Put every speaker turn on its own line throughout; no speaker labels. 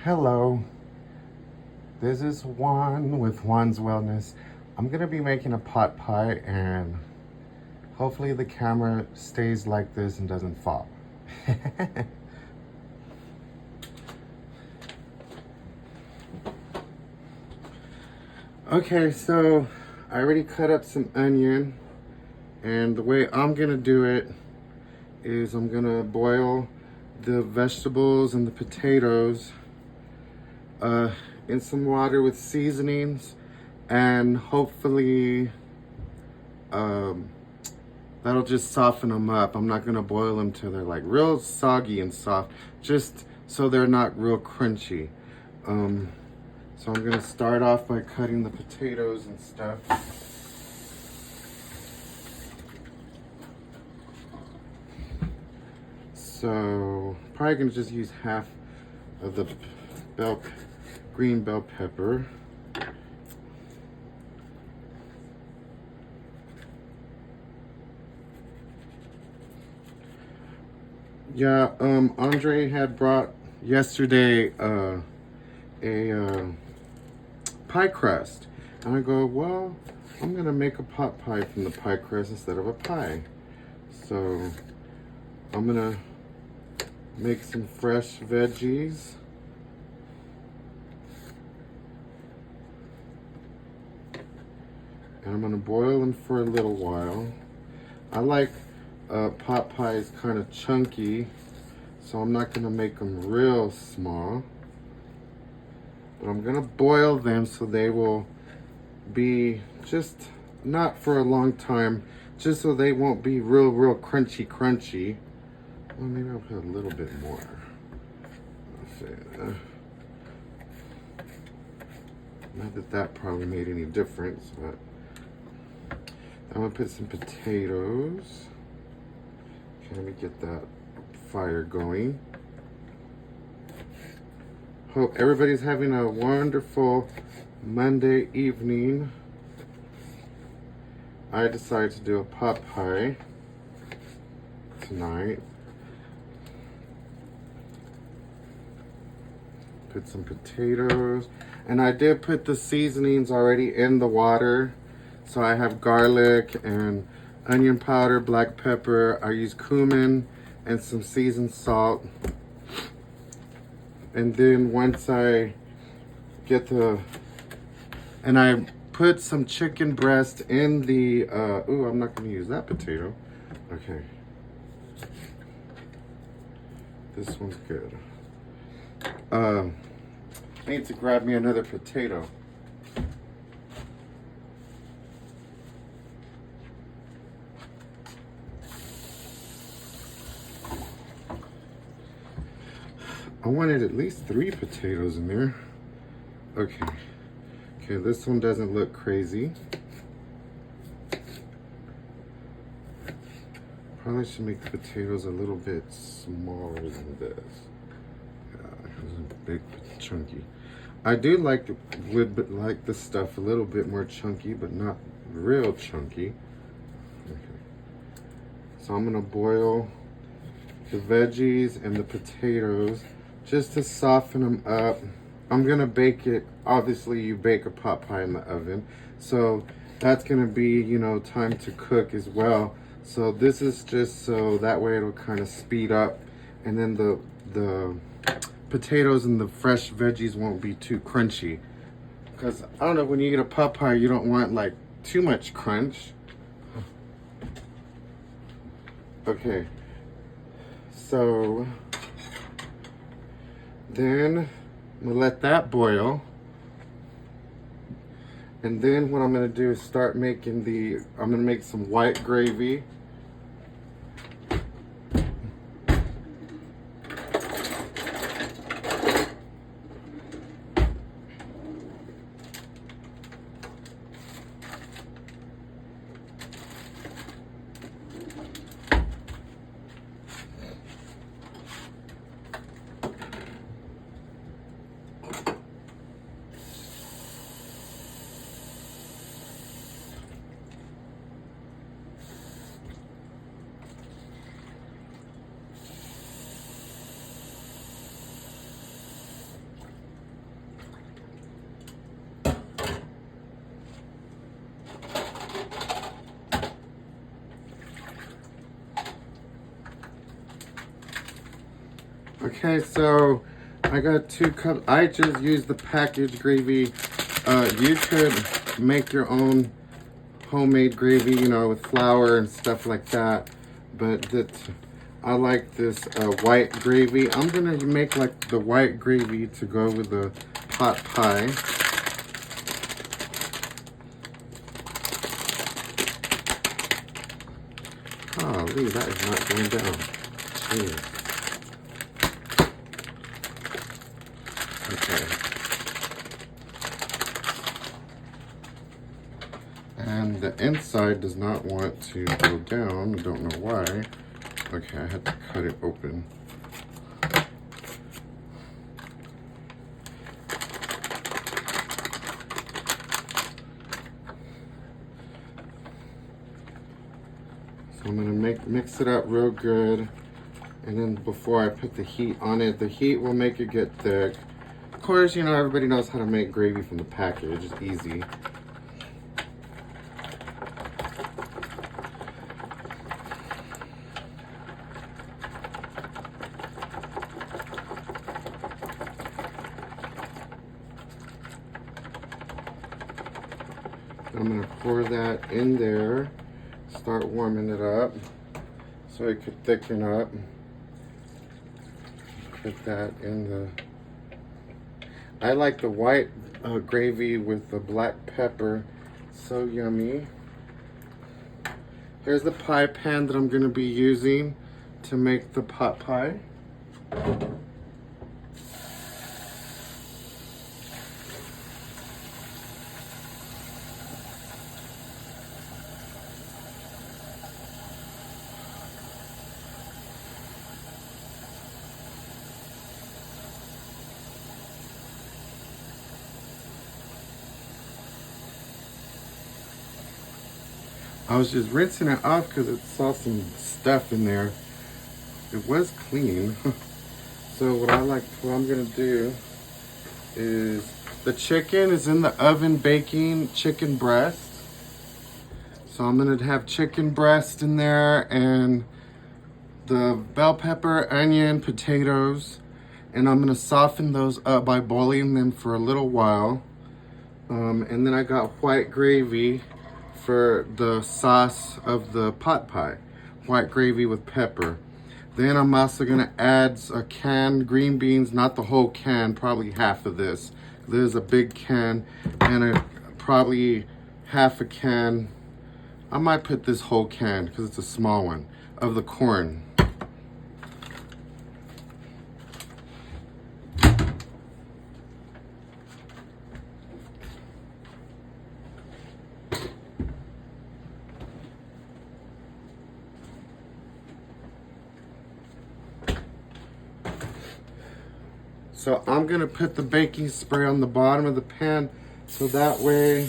Hello, this is Juan with Juan's Wellness. I'm gonna be making a pot pie and hopefully the camera stays like this and doesn't fall. Okay, so I already cut up some onion, and the way I'm gonna do it is I'm gonna boil the vegetables and the potatoes in some water with seasonings, and hopefully that'll just soften them up. I'm not gonna boil them till they're like real soggy and soft, just so they're not real crunchy. So I'm gonna start off by cutting the potatoes and stuff. So probably gonna just use half of the green bell pepper. Yeah, Andre had brought yesterday a pie crust. And I go, well, I'm gonna make a pot pie from the pie crust instead of a pie. So I'm gonna make some fresh veggies. And I'm gonna boil them for a little while. I like pot pies kind of chunky, so I'm not gonna make them real small. But I'm gonna boil them so they will be just not for a long time, just so they won't be real crunchy. Well, maybe I'll put a little bit more. Not that that probably made any difference, but I'm gonna put some potatoes. Okay, let me get that fire going. Hope everybody's having a wonderful Monday evening. I decided to do a pot pie tonight. Put some potatoes, and I did put the seasonings already in the water. So I have garlic and onion powder, black pepper. I use cumin and some seasoned salt. And then once I get and I put some chicken breast in the, ooh, I'm not gonna use that potato. Okay. This one's good. I need to grab me another potato. I wanted at least 3 potatoes in there. Okay. Okay, this one doesn't look crazy. Probably should make the potatoes a little bit smaller than this. Yeah, it's a big, chunky. I do like the stuff a little bit more chunky, but not real chunky. Okay. So I'm gonna boil the veggies and the potatoes just to soften them up. I'm gonna bake it. Obviously, you bake a pot pie in the oven, so that's gonna be, you know, time to cook as well. So this is just so that way it'll kind of speed up, and then the potatoes and the fresh veggies won't be too crunchy. Because I don't know, when you eat a pot pie, you don't want like too much crunch. Okay, so then I'm gonna let that boil. And then what I'm gonna do is start making I'm gonna make some white gravy. Okay, so I got 2 cups. I just used the packaged gravy. You could make your own homemade gravy, you know, with flour and stuff like that. But I like this white gravy. I'm gonna make like the white gravy to go with the pot pie. Golly, that is not going down. Jeez. Okay. And the inside does not want to go down. I don't know why. Okay, I had to cut it open. So I'm gonna mix it up real good. And then before I put the heat on it, the heat will make it get thick. Of course, you know, everybody knows how to make gravy from the package. It's easy. I'm gonna pour that in there, start warming it up so it could thicken up. Put that in the, I like the white gravy with the black pepper, so yummy. Here's the pie pan that I'm gonna be using to make the pot pie. I was just rinsing it off because it saw some stuff in there. It was clean. So what I'm gonna do is, the chicken is in the oven baking chicken breast. So I'm gonna have chicken breast in there and the bell pepper, onion, potatoes, and I'm gonna soften those up by boiling them for a little while. And then I got white gravy for the sauce of the pot pie, white gravy with pepper. Then I'm also gonna add a canned green beans, not the whole can, probably half of this. There's a big can and probably half a can. I might put this whole can because it's a small one of the corn. So I'm gonna put the baking spray on the bottom of the pan so that way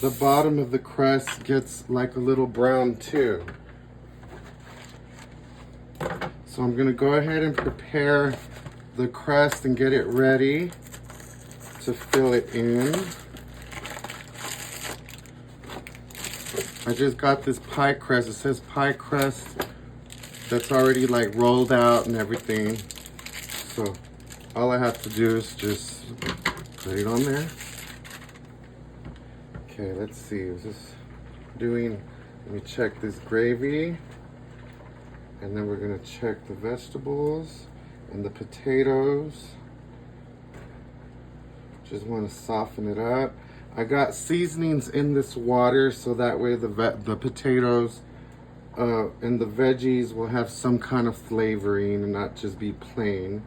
the bottom of the crust gets like a little brown too. So I'm gonna go ahead and prepare the crust and get it ready to fill it in. I just got this pie crust. It says pie crust that's already like rolled out and everything. So all I have to do is just put it on there. Okay, let's see. Is this doing? Let me check this gravy. And then we're gonna check the vegetables and the potatoes. Just wanna soften it up. I got seasonings in this water so that way the potatoes and the veggies will have some kind of flavoring and not just be plain.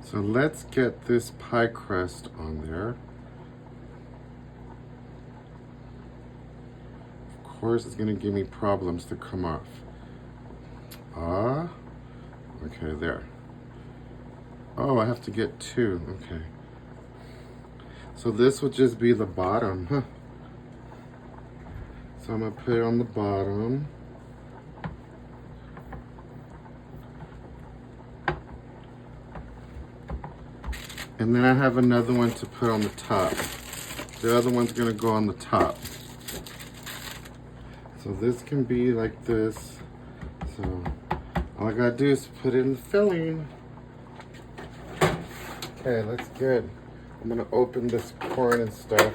So let's get this pie crust on there. Of course, it's gonna give me problems to come off. Okay, there. Oh, I have to get 2, okay. So this would just be the bottom, huh? So I'm gonna put it on the bottom. And then I have another one to put on the top. The other one's gonna go on the top. So this can be like this. So all I gotta do is put in the filling. Okay, that's good. I'm gonna open this corn and stuff.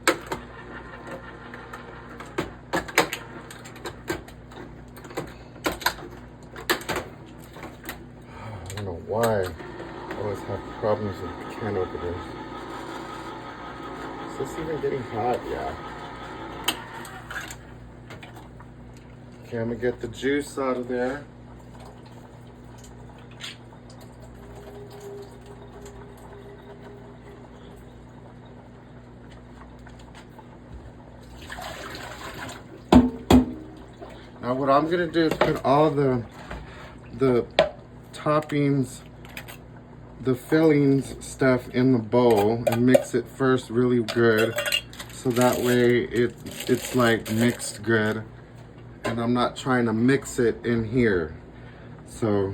I don't know why I always have problems with can openers. Is this even getting hot? Yeah. Okay, I'm gonna get the juice out of there. Now what I'm gonna do is put all the toppings, the fillings stuff in the bowl and mix it first really good, so that way it's like mixed good, and I'm not trying to mix it in here. So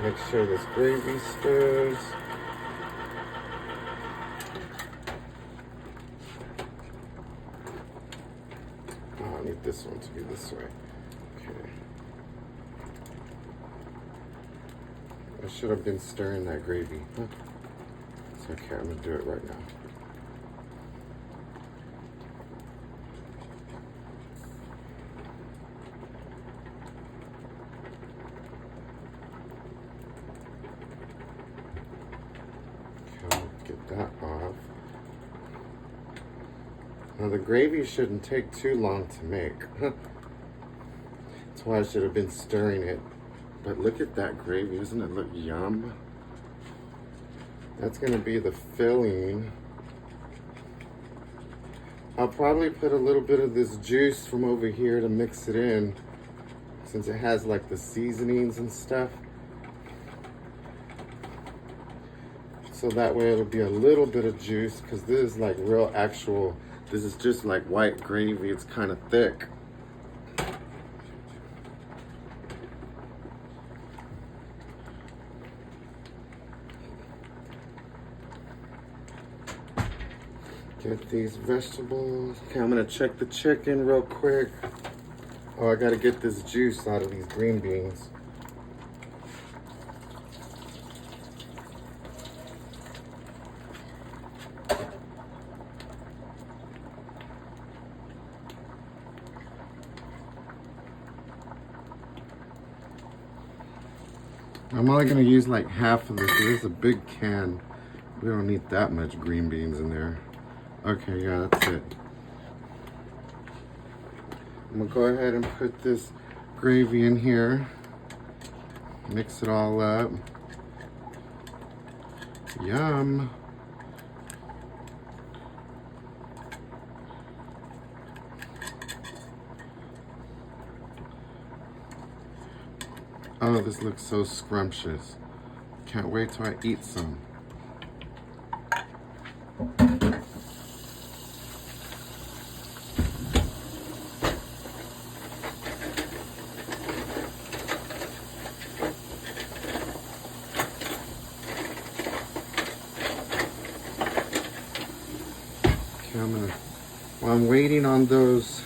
make sure this gravy stirs. Oh, I need this one to be this way. Okay. I should have been stirring that gravy. Huh? It's okay, I'm gonna do it right now. Get that off. Now the gravy shouldn't take too long to make. That's why I should have been stirring it. But look at that gravy, doesn't it look yum? That's gonna be the filling. I'll probably put a little bit of this juice from over here to mix it in, since it has like the seasonings and stuff. So that way it'll be a little bit of juice, because this is like real actual, this is just like white gravy. It's kind of thick. Get these vegetables. Okay, I'm gonna check the chicken real quick. Oh, I gotta get this juice out of these green beans. I'm only gonna use like half of this. This is a big can. We don't need that much green beans in there. Okay, yeah, that's it. I'm gonna go ahead and put this gravy in here. Mix it all up. Yum. Oh, this looks so scrumptious. Can't wait till I eat some. While I'm waiting on those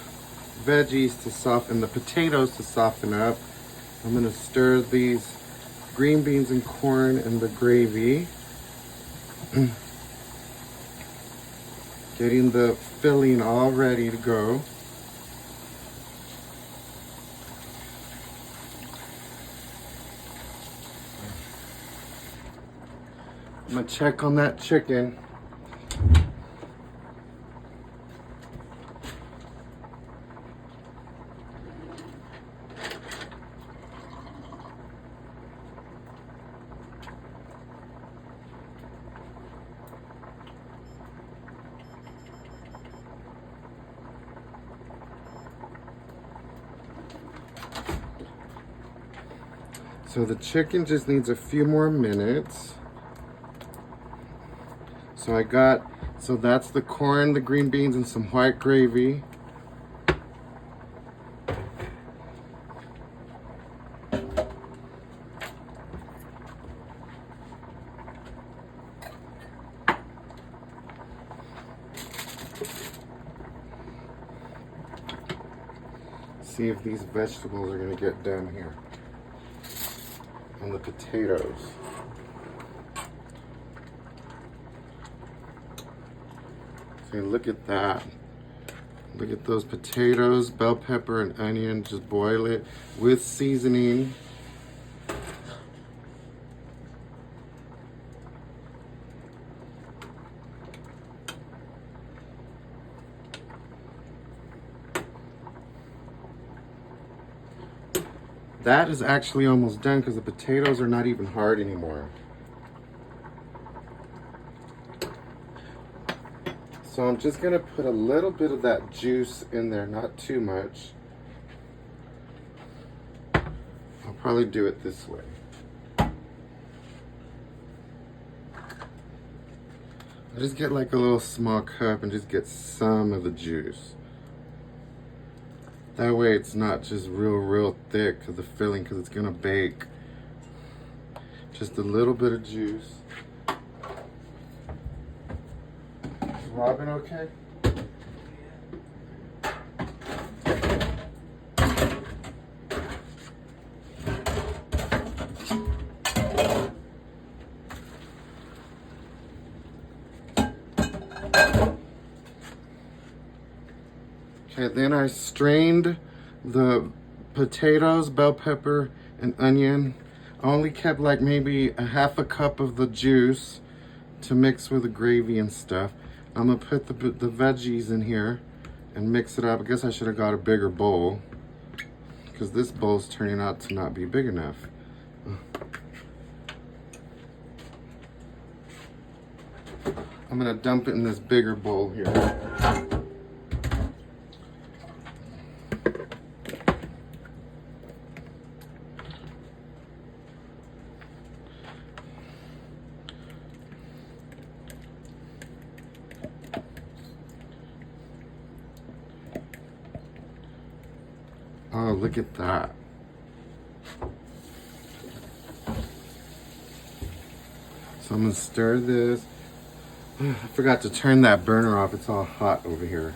veggies to soften, the potatoes to soften up, I'm gonna stir these green beans and corn in the gravy. Getting the filling all ready to go. I'm gonna check on that chicken. So the chicken just needs a few more minutes. So that's the corn, the green beans, and some white gravy. see if these vegetables are gonna get done here. And the potatoes. See, look at that. Look at those potatoes, bell pepper and onion. Just boil it with seasoning. That is actually almost done because the potatoes are not even hard anymore. So I'm just gonna put a little bit of that juice in there, not too much. I'll probably do it this way. I just get like a little small cup and just get some of the juice. That way it's not just real thick to the filling because it's gonna bake. Just a little bit of juice. Is Robin okay? Okay, then I strained the potatoes, bell pepper, and onion. I only kept like maybe a half a cup of the juice to mix with the gravy and stuff. I'm gonna put the veggies in here and mix it up. I guess I should have got a bigger bowl because this bowl's turning out to not be big enough. I'm gonna dump it in this bigger bowl here. Oh, look at that. So I'm gonna stir this. I forgot to turn that burner off. It's all hot over here.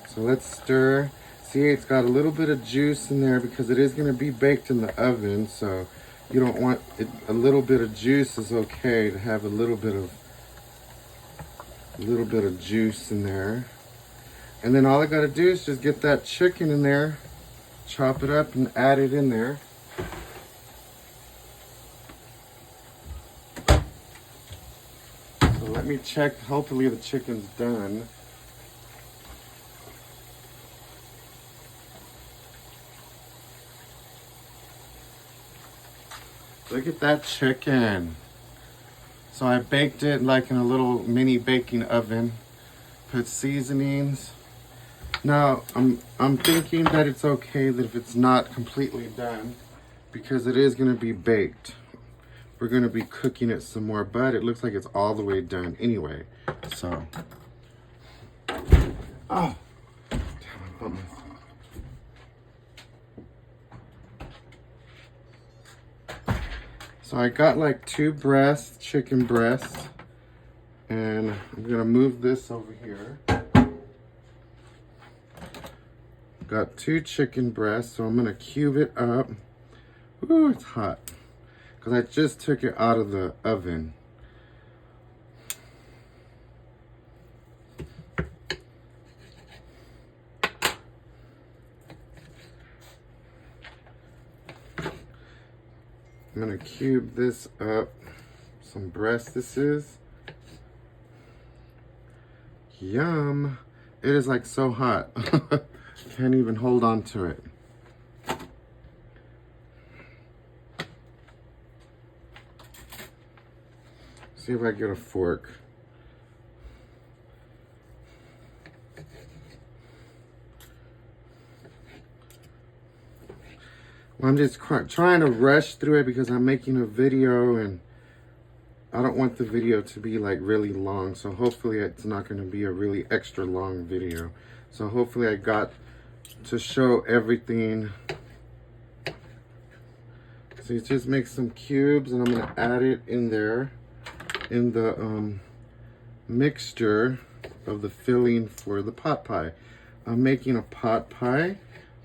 So let's stir. See, it's got a little bit of juice in there because it is gonna be baked in the oven. So you don't want it, a little bit of juice is okay to have a little bit of juice in there. And then all I gotta do is just get that chicken in there, chop it up and add it in there. So let me check, hopefully the chicken's done. Look at that chicken. So I baked it like in a little mini baking oven, put seasonings. Now, I'm thinking that it's okay that if it's not completely done because it is gonna be baked. We're gonna be cooking it some more, but it looks like it's all the way done anyway, so. Oh, damn, I bumped myself. So I got like 2 breasts, chicken breasts, and I'm gonna move this over here. Got 2 chicken breasts, so I'm gonna cube it up. Ooh, it's hot. Because I just took it out of the oven. I'm gonna cube this up. Some breast this is. Yum. It is like so hot. Can't even hold on to it. See if I get a fork. Well, I'm just trying to rush through it because I'm making a video and I don't want the video to be like really long. So hopefully it's not going to be a really extra long video. So hopefully I got to show everything. So you just make some cubes and I'm going to add it in there in the mixture of the filling for the pot pie. I'm making a pot pie,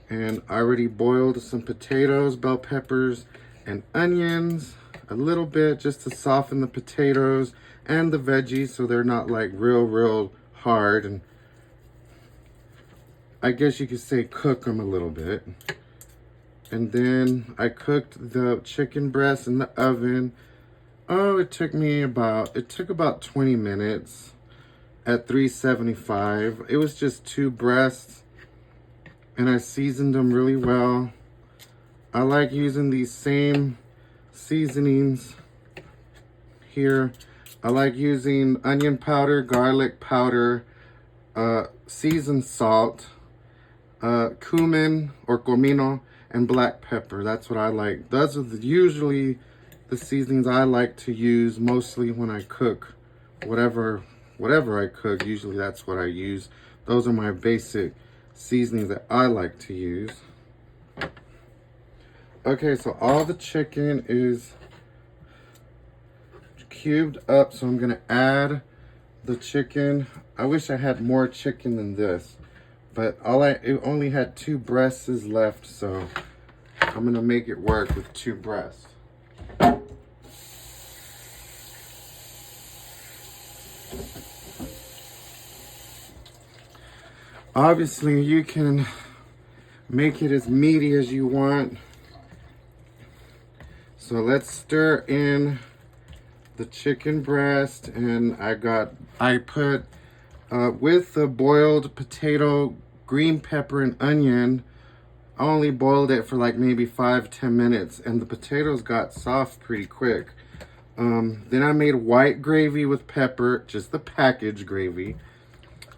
and I already boiled some potatoes, bell peppers, and onions a little bit just to soften the potatoes and the veggies so they're not like real hard, and I guess you could say cook them a little bit. And then I cooked the chicken breast in the oven. Oh, it took about 20 minutes at 375. It was just 2 breasts, and I seasoned them really well. I like using these same seasonings here. I like using onion powder, garlic powder, seasoned salt, cumin or comino, and black pepper. That's what I like. Those are usually the seasonings I like to use mostly when I cook. Whatever I cook, usually that's what I use. Those are my basic seasonings that I like to use. Okay, so all the chicken is cubed up, so I'm gonna add the chicken. I wish I had more chicken than this, but it only had 2 breasts left, so I'm gonna make it work with 2 breasts. Obviously, you can make it as meaty as you want. So let's stir in the chicken breast, and I put with the boiled potato, green pepper, and onion. I only boiled it for like maybe 5-10 minutes, and the potatoes got soft pretty quick. Then I made white gravy with pepper, just the packaged gravy.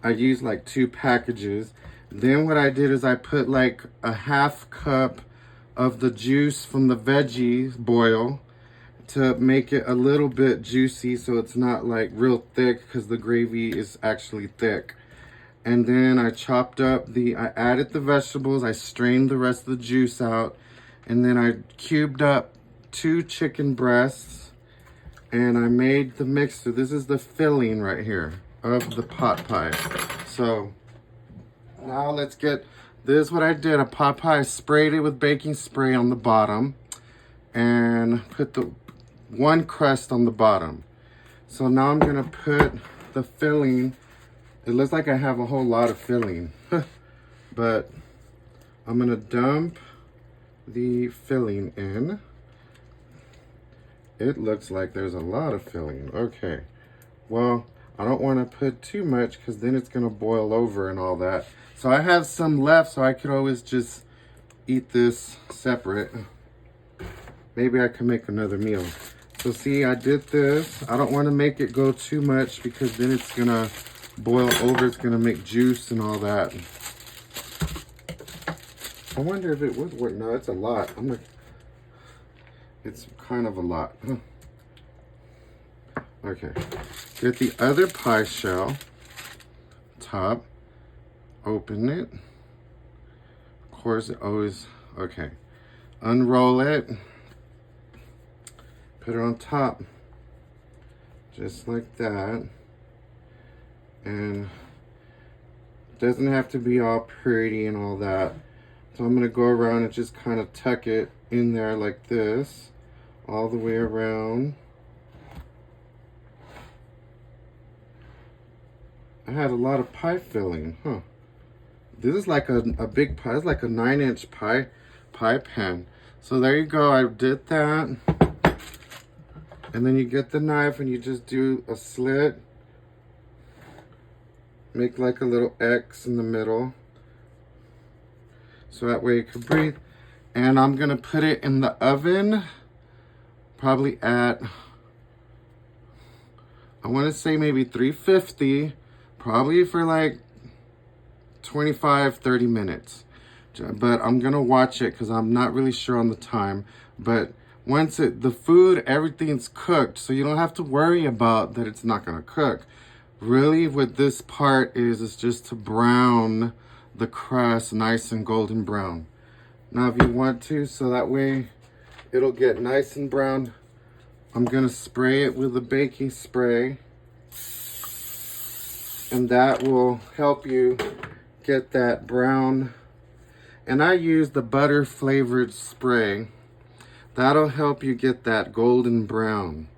I used like 2 packages. Then what I did is I put like a half cup of the juice from the veggie boil to make it a little bit juicy, so it's not like real thick, because the gravy is actually thick. And then I I added the vegetables, I strained the rest of the juice out, and then I cubed up 2 chicken breasts, and I made the mixture. This is the filling right here of the pot pie. So now let's get, this is what I did. A pot pie, I sprayed it with baking spray on the bottom and put the 1 crust on the bottom. So now I'm gonna put the filling. It looks like I have a whole lot of filling, but I'm gonna dump the filling in. It looks like there's a lot of filling. Okay, well, I don't want to put too much because then it's gonna boil over and all that. So I have some left, so I could always just eat this separate. Maybe I can make another meal. So see, I did this. I don't want to make it go too much because then it's gonna boil over. It's gonna make juice and all that. I wonder if it would work. No, it's a lot. It's kind of a lot. Okay, get the other pie shell top, open it. Of course, it always, okay. Unroll it, put it on top, just like that. And it doesn't have to be all pretty and all that. So I'm gonna go around and just kind of tuck it in there like this, all the way around. I had a lot of pie filling, huh? This is like a big pie. It's like a 9-inch pie pan. So there you go. I did that. And then you get the knife and you just do a slit. Make like a little X in the middle, so that way you can breathe. And I'm gonna put it in the oven, probably at, I wanna say maybe 350. Probably for like 25-30 minutes. But I'm gonna watch it because I'm not really sure on the time. But once the food, everything's cooked, so you don't have to worry about that it's not gonna cook. Really what this part is just to brown the crust nice and golden brown. Now if you want to, so that way it'll get nice and brown, I'm gonna spray it with a baking spray. And that will help you get that brown. And I use the butter flavored spray. That'll help you get that golden brown,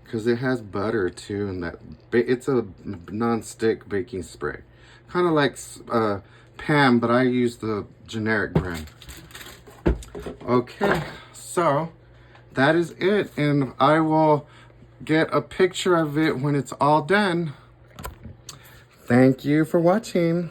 because it has butter too, and that it's a non-stick baking spray, kind of like Pam, but I use the generic brand. Okay, so that is it, and I will get a picture of it when it's all done. Thank you for watching.